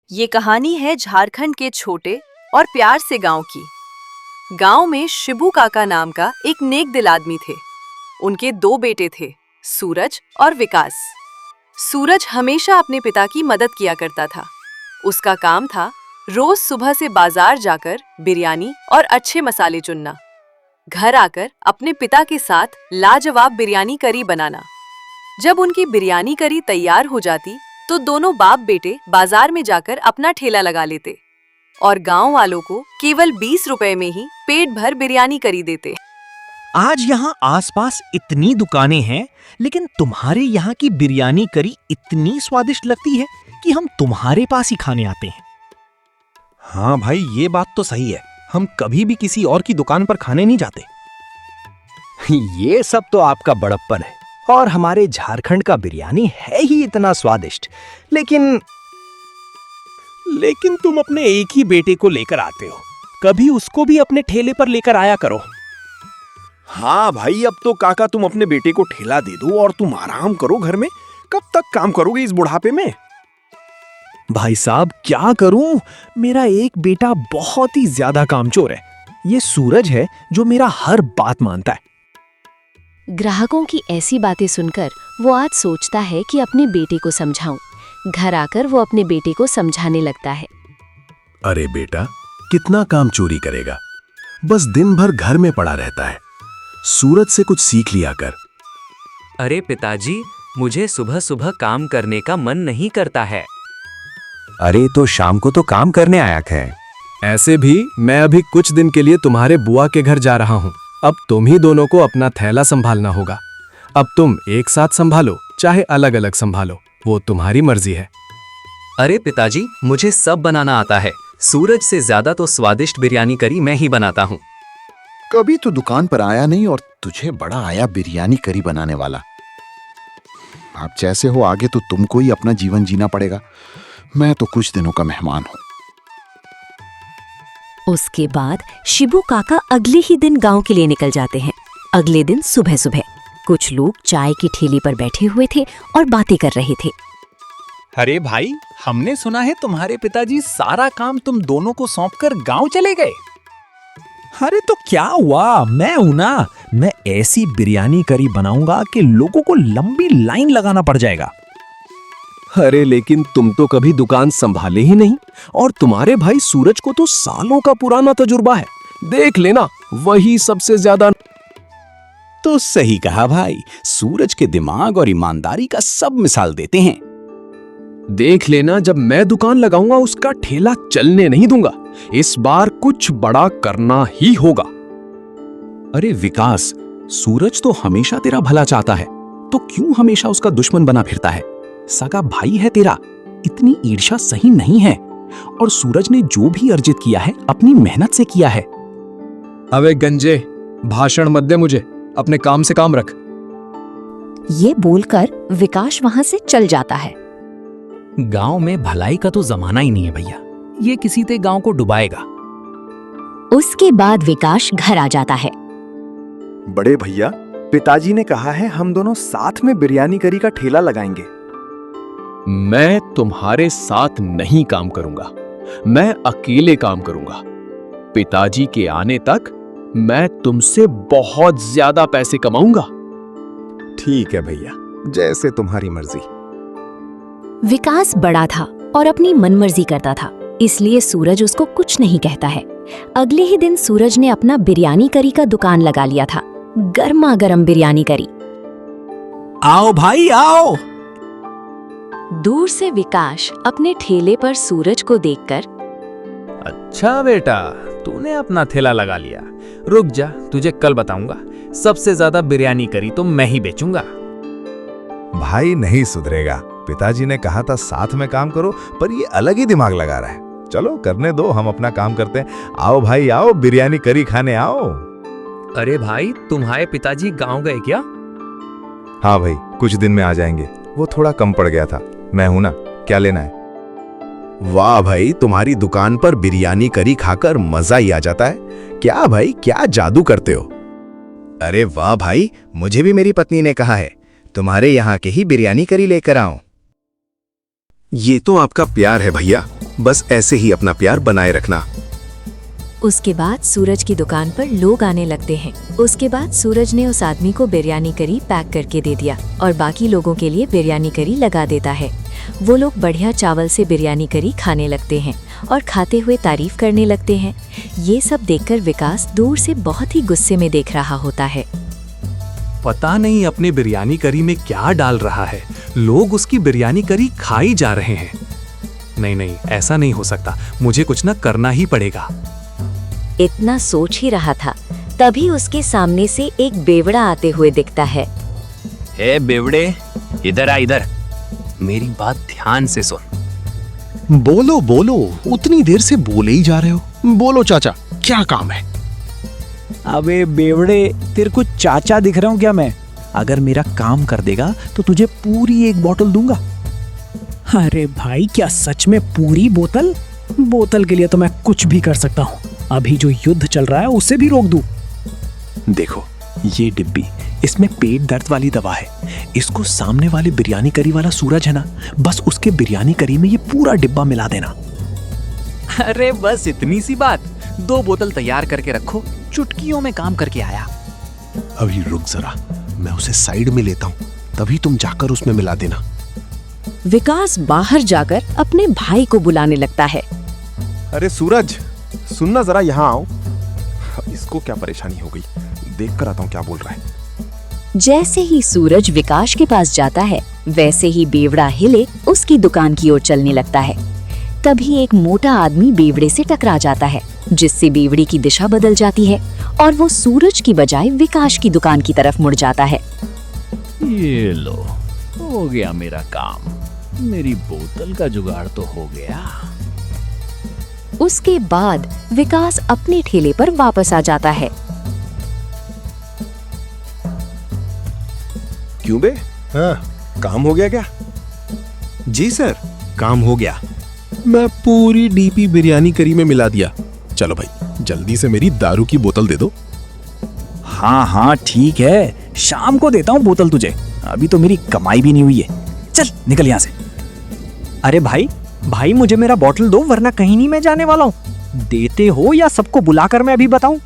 ये कहानी है झारखंड के छोटे और प्यार से गांव की। गांव में शिबू काका नाम का एक नेक दिल आदमी थे। उनके दो बेटे थे, सूरज और विकास। सूरज हमेशा अपने पिता की मदद किया करता था। उसका काम था रोज सुबह से बाजार जाकर बिरयानी और अच्छे मसाले चुनना, घर आकर अपने पिता के साथ लाजवाब बिरयानी करी बनाना। जब उनकी बिरयानी करी तैयार हो जाती तो दोनों बाप बेटे बाजार में जाकर अपना ठेला लगा लेते और गांव वालों को केवल 20 रुपए में ही पेट भर बिरयानी करी देते। आज यहाँ आसपास इतनी दुकानें हैं, लेकिन तुम्हारे यहाँ की बिरयानी करी इतनी स्वादिष्ट लगती है कि हम तुम्हारे पास ही खाने आते हैं। हाँ भाई, ये बात तो सही है। हम कभी भी किसी और की दुकान पर खाने नहीं जाते। ये सब तो आपका बड़प्पन है, और हमारे झारखंड का बिरयानी है ही इतना स्वादिष्ट। लेकिन तुम अपने एक ही बेटे को लेकर आते हो, कभी उसको भी अपने ठेले पर लेकर आया करो। हाँ भाई, अब तो काका तुम अपने बेटे को ठेला दे दो और तुम आराम करो घर में। कब तक काम करोगे इस बुढ़ापे में? भाई साहब, क्या करूं, मेरा एक बेटा बहुत ही ज्यादा कामचोर है। ये सूरज है जो मेरा हर बात मानता है। ग्राहकों की ऐसी बातें सुनकर वो आज सोचता है कि अपने बेटे को समझाऊं। घर आकर वो अपने बेटे को समझाने लगता है। अरे बेटा, कितना काम चोरी करेगा, बस दिन भर घर में पड़ा रहता है। सूरज से कुछ सीख लिया कर। अरे पिताजी, मुझे सुबह सुबह काम करने का मन नहीं करता है। अरे तो शाम को तो काम करने आया है। ऐसे भी मैं अभी कुछ दिन के लिए तुम्हारे बुआ के घर जा रहा हूँ। अब तुम ही दोनों को अपना थैला संभालना होगा। अब तुम एक साथ संभालो चाहे अलग अलग संभालो, वो तुम्हारी मर्जी है। अरे पिताजी, मुझे सब बनाना आता है। सूरज से ज्यादा तो स्वादिष्ट बिरयानी करी मैं ही बनाता हूँ। कभी तो दुकान पर आया नहीं और तुझे बड़ा आया बिरयानी करी बनाने वाला। आप जैसे हो, आगे तो तुमको ही अपना जीवन जीना पड़ेगा। मैं तो कुछ दिनों का मेहमान हूं। उसके बाद शिबू काका अगले ही दिन गांव के लिए निकल जाते हैं। अगले दिन सुबह सुबह कुछ लोग चाय की ठेली पर बैठे हुए थे और बातें कर रहे थे। अरे भाई, हमने सुना है तुम्हारे पिताजी सारा काम तुम दोनों को सौंपकर गांव चले गए। अरे तो क्या हुआ, मैं हूं ना। मैं ऐसी बिरयानी करी बनाऊंगा कि लोगों को लंबी लाइन लगाना पड़ जाएगा। अरे लेकिन तुम तो कभी दुकान संभाले ही नहीं, और तुम्हारे भाई सूरज को तो सालों का पुराना तजुर्बा है। देख लेना, वही सबसे ज्यादा। तो सही कहा भाई, सूरज के दिमाग और ईमानदारी का सब मिसाल देते हैं। देख लेना, जब मैं दुकान लगाऊंगा उसका ठेला चलने नहीं दूंगा। इस बार कुछ बड़ा करना ही होगा। अरे विकास, सूरज तो हमेशा तेरा भला चाहता है, तो क्यों हमेशा उसका दुश्मन बना फिरता है? सगा भाई है तेरा, इतनी ईर्ष्या सही नहीं है। और सूरज ने जो भी अर्जित किया है अपनी मेहनत से किया है। अबे गंजे, भाषण मत दे मुझे, अपने काम से काम रख। ये बोलकर विकास वहां से चल जाता है। गांव में भलाई का तो जमाना ही नहीं है भैया, ये किसी ते गांव को डुबाएगा। उसके बाद विकास घर आ जाता है। बड़े भैया, पिताजी ने कहा है हम दोनों साथ में बिरयानी करी का ठेला लगाएंगे। मैं तुम्हारे साथ नहीं काम करूंगा, मैं अकेले काम करूंगा। पिताजी के आने तक मैं तुमसे बहुत ज्यादा पैसे कमाऊंगा। ठीक है भैया, जैसे तुम्हारी मर्जी। विकास बड़ा था और अपनी मनमर्जी करता था, इसलिए सूरज उसको कुछ नहीं कहता है। अगले ही दिन सूरज ने अपना बिरयानी करी का दुकान लगा लिया था। गर्मा गर्म बिरयानी करी। आओ भाई आओ। दूर से विकास अपने ठेले पर सूरज को देखकर, अच्छा बेटा, तूने अपना ठेला लगा लिया। रुक जा, तुझे कल बताऊंगा। सबसे ज्यादा बिरयानी करी तो मैं ही बेचूंगा। भाई नहीं सुधरेगा। पिताजी ने कहा था साथ में काम करो, पर ये अलग ही दिमाग लगा रहा है। चलो करने दो, हम अपना काम करते हैं। आओ भाई आओ, बिरयानी करी खाने आओ। अरे भाई, तुम्हारे पिताजी गांव गए क्या? हाँ भाई, कुछ दिन में आ जाएंगे। वो थोड़ा कम पड़ गया था। मैं हूं ना, क्या लेना है? वाह भाई, तुम्हारी दुकान पर बिरयानी करी खाकर मजा ही आ जाता है। क्या भाई, क्या जादू करते हो। अरे वाह भाई, मुझे भी मेरी पत्नी ने कहा है तुम्हारे यहाँ के ही बिरयानी करी लेकर आऊं। ये तो आपका प्यार है भैया। बस ऐसे ही अपना प्यार बनाए रखना। उसके बाद सूरज की दुकान पर लोग आने लगते हैं। उसके बाद सूरज ने उस आदमी को बिरयानी करी पैक करके दे दिया और बाकी लोगों के लिए बिरयानी करी लगा देता है। वो लोग बढ़िया चावल से बिरयानी करी खाने लगते हैं और खाते हुए तारीफ करने लगते हैं। ये सब देखकर विकास दूर से बहुत ही गुस्से में देख रहा होता है। पता नहीं अपने बिरयानी करी में क्या डाल रहा है, लोग उसकी बिरयानी करी खाई जा रहे हैं। नहीं, ऐसा नहीं हो सकता, मुझे कुछ ना करना ही पड़ेगा। इतना सोच ही रहा था, तभी उसके सामने से एक बेवड़ा आते हुए दिखता है। ए बेवड़े, इधर आ इधर, मेरी बात ध्यान से सुन। बोलो बोलो, उतनी देर से बोले ही जा रहे हो। बोलो चाचा, क्या काम है? अबे बेवड़े, तेरे को चाचा दिख रहा हूं क्या मैं? अगर मेरा काम कर देगा तो तुझे पूरी एक बोतल दूंगा। अरे भाई, क्या सच में पूरी बोतल? बोतल के लिए तो मैं कुछ भी कर सकता हूँ। अभी जो युद्ध चल रहा है उसे भी रोक दूं। देखो, ये डिब्बी, इसमें पेट दर्द वाली दवा है। इसको सामने वाले बिरयानी करी वाला सूरज है ना, बस उसके बिरयानी करी में ये पूरा डिब्बा मिला देना। अरे बस इतनी सी बात, 2 बोतल तैयार करके रखो, चुटकियों में काम करके आया। अभी रुक जरा, मैं उसे साइड में लेता हूँ, तभी तुम जाकर उसमें मिला देना। विकास बाहर जाकर अपने भाई को बुलाने लगता है। अरे सूरज, सुनना जरा, यहाँ आओ। इसको क्या परेशानी हो गई, देख कर आता हूँ क्या बोल रहा है। जैसे ही सूरज विकास के पास जाता है, वैसे ही बेवड़ा हिले उसकी दुकान की ओर चलने लगता है। तभी एक मोटा आदमी बेवड़े से टकरा जाता है, जिससे बेवड़े की दिशा बदल जाती है और वो सूरज की बजाय विकास की दुकान की तरफ मुड़ जाता है। ये लो, हो गया मेरा काम। मेरी बोतल का जुगाड़ तो हो गया। उसके बाद विकास अपने ठेले पर वापस आ जाता है। क्यों बे? हाँ, काम हो गया क्या? जी सर, काम हो गया। मैं पूरी डीपी बिरयानी करी में मिला दिया। चलो भाई, जल्दी से मेरी दारू की बोतल दे दो। हाँ हाँ ठीक है, शाम को देता हूँ बोतल तुझे, अभी तो मेरी कमाई भी नहीं हुई है। चल निकल यहाँ से। अरे भाई मुझे मेरा बोतल दो, वरना कहीं नहीं मैं जाने वाला हूँ। देते हो या सबको बुलाकर मैं अभी बताऊं?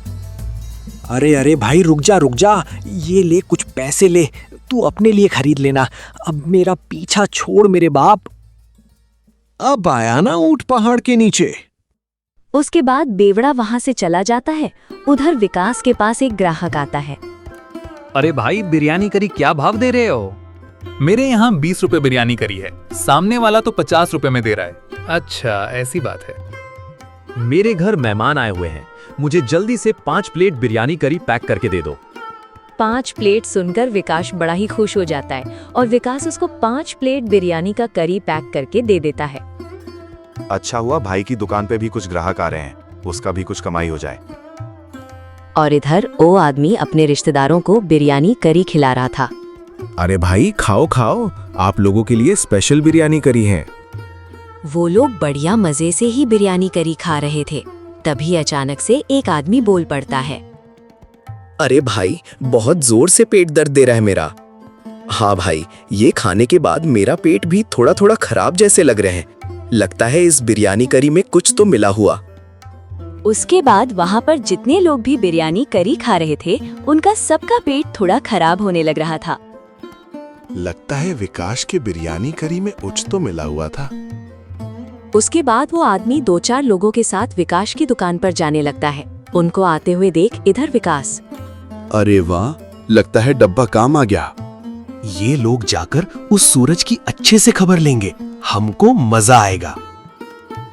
अरे भाई, रुक जा, ये ले, कुछ पैसे ले, तू अपने लिए खरीद लेना। अब मेरा पीछा छोड़ मेरे बाप। अब आया ना ऊंट पहाड़ के नीचे। उसके बाद बेवड़ा वहां से चला जाता है। उधर विकास के पास एक ग्राहक आता है। अरे भाई, बिरयानी करी क्या भाव दे रहे हो? मेरे यहाँ 20 रुपए बिरयानी करी है, सामने वाला तो 50 रुपए में दे रहा है। अच्छा, ऐसी बात है। मेरे घर मेहमान आए हुए हैं, मुझे जल्दी से 5 प्लेट बिरयानी करी पैक करके दे दो। 5 प्लेट सुनकर विकास बड़ा ही खुश हो जाता है और विकास उसको 5 प्लेट बिरयानी का करी पैक करके दे देता है। अच्छा हुआ भाई की दुकान पे भी कुछ ग्राहक आ रहे हैं, उसका भी कुछ कमाई हो जाए। और इधर वो आदमी अपने रिश्तेदारों को बिरयानी करी खिला रहा था। अरे भाई, खाओ खाओ, आप लोगों के लिए स्पेशल बिरयानी करी है। वो लोग बढ़िया मजे से ही बिरयानी करी खा रहे थे। तभी अचानक से एक आदमी बोल पड़ता है। अरे भाई, बहुत जोर से पेट दर्द दे रहा है मेरा। हाँ भाई, ये खाने के बाद मेरा पेट भी थोड़ा थोड़ा खराब जैसे लग रहे हैं। लगता है इस बिरयानी करी में कुछ तो मिला हुआ। उसके बाद वहाँ पर जितने लोग भी बिरयानी करी खा रहे थे, उनका सबका पेट थोड़ा खराब होने लग रहा था। लगता है विकास के बिरयानी करी में कुछ तो मिला हुआ था। उसके बाद वो आदमी 2-4 लोगों के साथ विकास की दुकान पर जाने लगता है। उनको आते हुए देख इधर विकास। अरे वाह, लगता है डब्बा काम आ गया। ये लोग जाकर उस सूरज की अच्छे से खबर लेंगे, हमको मजा आएगा।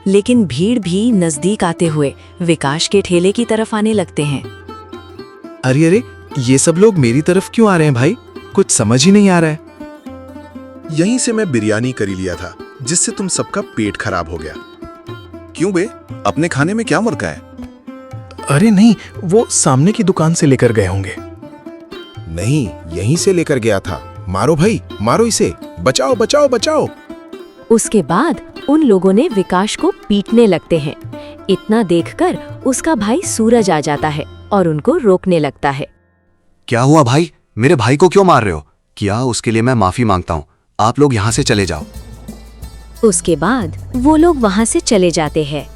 लेकिन भीड़ भी नजदीक आते हुए विकास के ठेले की तरफ आने लगते हैं। अरे, ये सब लोग मेरी तरफ क्यों आ रहे हैं भाई? कुछ समझ ही नहीं आ रहा है। यहीं से मैं बिरयानी करी लिया था, जिससे तुम सबका पेट खराब हो गया। क्यों बे, अपने खाने में क्या मुर्गा है? अरे नहीं, वो सामने की दुकान से लेकर गए होंगे। नहीं, यहीं से लेकर गया था। मारो भाई, मारो इसे, बचाओ बचाओ बचाओ। उसके बाद उन लोगों ने विकास को पीटने लगते हैं। इतना देखकर उसका भाई सूरज आ जाता है और उनको रोकने लगता है। क्या हुआ भाई, मेरे भाई को क्यों मार रहे हो? क्या उसके लिए मैं माफी मांगता हूँ, आप लोग यहाँ से चले जाओ। उसके बाद वो लोग वहाँ से चले जाते हैं।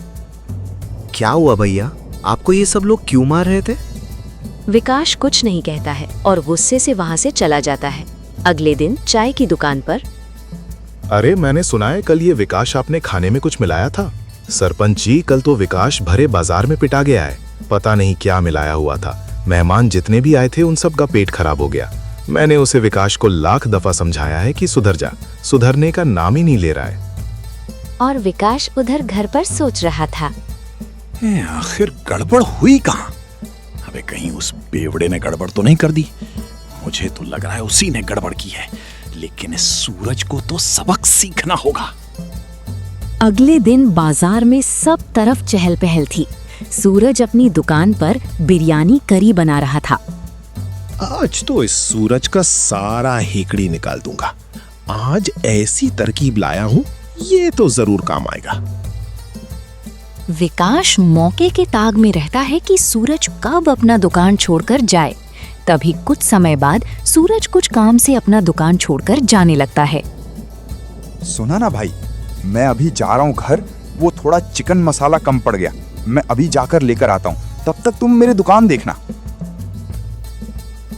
क्या हुआ भैया, आपको ये सब लोग क्यों मार रहे थे? विकास कुछ नहीं कहता है और गुस्से से वहाँ से चला जाता है। अगले दिन चाय की दुकान पर अरे मैंने सुना है कल ये विकास आपने खाने में कुछ मिलाया था। सरपंच जी, कल तो विकास भरे बाजार में पिटा गया है। पता नहीं क्या मिलाया हुआ था। मेहमान जितने भी आए थे उन सब का पेट खराब हो गया। मैंने उसे विकास को लाख दफा समझाया है कि सुधर जा, सुधरने का नाम ही नहीं ले रहा है। और विकास उधर घर पर सोच रहा था, आखिर गड़बड़ हुई कहाँ? अबे कहीं उस बेवड़े ने गड़बड़ तो नहीं कर दी? मुझे तो लग रहा है उसी ने गड़बड़ की है, लेकिन इस सूरज को तो सबक सीखना होगा। अगले दिन बाजार में सब तरफ चहल पहल थी। सूरज अपनी दुकान पर बिरयानी करी बना रहा था। आज तो इस सूरज का सारा हेकड़ी निकाल दूंगा। आज ऐसी तरकीब लाया हूं, ये तो जरूर काम आएगा। विकास मौके के ताक में रहता है कि सूरज कब अपना दुकान छोड़कर जाए। तभी कुछ समय बाद सूरज कुछ काम से अपना दुकान छोड़कर जाने लगता है। सुना ना भाई, मैं अभी जा रहा हूँ घर। वो थोड़ा चिकन मसाला कम पड़ गया, मैं अभी जाकर लेकर आता हूँ। तब तक तुम मेरी दुकान देखना।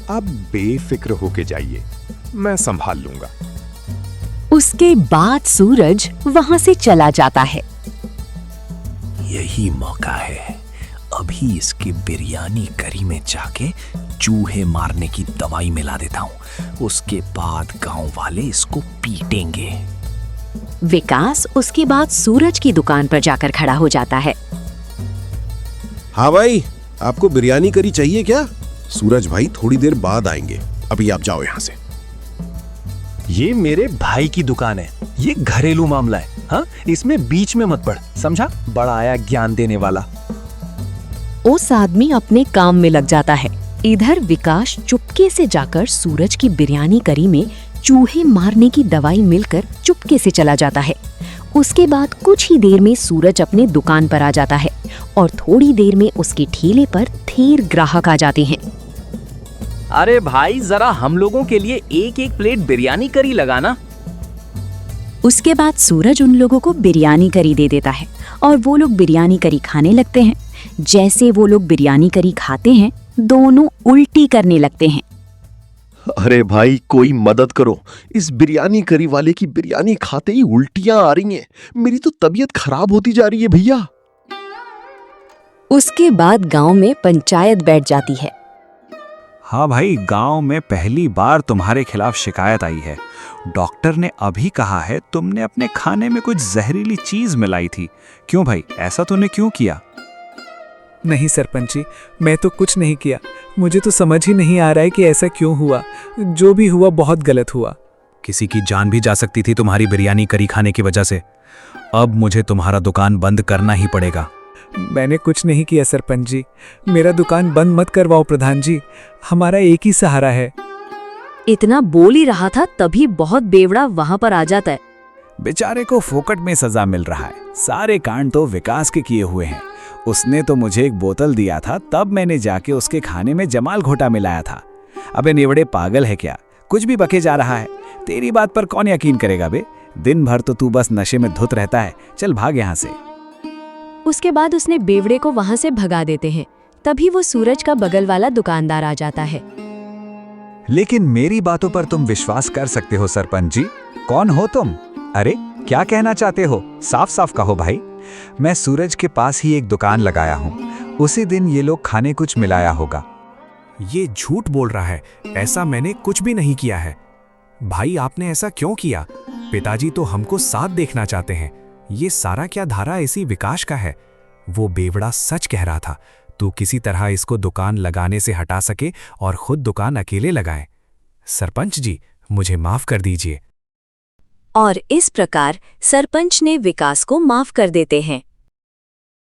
अब बेफिक्र होके जाइए, मैं संभाल लूंगा। उसके बाद सूरज वहां से चला जाता है। यही मौका है, अभी इसकी बिरयानी करी में जाके चूहे मारने की दवाई मिला देता हूँ। उसके बाद गांव वाले इसको पीटेंगे। विकास उसके बाद सूरज की दुकान पर जाकर खड़ा हो जाता है। हाँ भाई, आपको बिरयानी करी चाहिए क्या? सूरज भाई थोड़ी देर बाद आएंगे, अभी आप जाओ यहाँ से। ये मेरे भाई की दुकान है, ये घरेलू मामला है। हाँ, इसमें बीच में मत पड़, समझा? बड़ा आया ज्ञान देने वाला। उस आदमी अपने काम में लग जाता है। इधर विकास चुपके से जाकर सूरज की बिरयानी करी में चूहे मारने की दवाई मिलकर चुपके से चला जाता है। उसके बाद कुछ ही देर में सूरज अपने दुकान पर आ जाता है और थोड़ी देर में उसके ठेले पर ढेर ग्राहक आ जाते हैं। अरे भाई, जरा हम लोगों के लिए एक एक प्लेट बिरयानी करी लगाना। उसके बाद सूरज उन लोगों को बिरयानी करी दे देता है और वो लोग बिरयानी करी खाने लगते हैं। जैसे वो लोग बिरयानी करी खाते हैं, दोनों उल्टी करने लगते हैं। अरे भाई, कोई मदद करो, इस बिरयानी करी वाले की बिरयानी खाते ही उल्टियां आ रही हैं। मेरी तो तबीयत खराब होती जा रही है भैया। उसके बाद गांव में पंचायत बैठ जाती है। हाँ भाई, गांव में पहली बार तुम्हारे खिलाफ शिकायत आई है। डॉक्टर ने अभी कहा है तुमने अपने खाने में कुछ जहरीली चीज मिलाई थी। क्यों भाई, ऐसा तूने क्यों किया? नहीं सरपंच जी, मैं तो कुछ नहीं किया। मुझे तो समझ ही नहीं आ रहा है कि ऐसा क्यों हुआ। जो भी हुआ बहुत गलत हुआ। किसी की जान भी जा सकती थी तुम्हारी बिरयानी करी खाने की वजह से। अब मुझे तुम्हारा दुकान बंद करना ही पड़ेगा। मैंने कुछ नहीं किया सरपंच जी। मेरा दुकान बंद मत करवाओ प्रधान जी, हमारा एक ही सहारा है। इतना बोल ही रहा था तभी बहुत बेवड़ा वहां पर आ जाता है। बेचारे को फोकट में सजा मिल रहा है। सारे कांड तो विकास के किए हुए हैं। उसने तो मुझे एक बोतल दिया था, तब मैंने जाके उसके खाने में जमाल घोटा मिलाया था। अबे नेवड़े, पागल है क्या? कुछ भी बके जा रहा है। तेरी बात पर कौन यकीन करेगा बे? दिन भर तो तू बस नशे में धुत रहता है। चल भाग यहाँ से। उसके बाद उसने बेवड़े को वहां से भगा देते हैं। तभी वो सूरज का बगल वाला दुकानदार आ जाता है। लेकिन मेरी बातों पर तुम विश्वास कर सकते हो सरपंच जी। कौन हो तुम? अरे क्या कहना चाहते हो? साफ साफ कहो भाई। मैं सूरज के पास ही एक दुकान लगाया हूँ। उसी दिन ये लोग खाने कुछ मिलाया होगा। ये झूठ बोल रहा है, ऐसा मैंने कुछ भी नहीं किया है। भाई, आपने ऐसा क्यों किया? पिताजी तो हमको साथ देखना चाहते हैं। ये सारा क्या धारा इसी विकास का है? वो बेवड़ा सच कह रहा था। तू किसी तरह इसको दुकान लगाने से हटा सके और खुद दुकान अकेले लगाए। सरपंच जी, मुझे माफ कर दीजिए। और इस प्रकार सरपंच ने विकास को माफ कर देते हैं।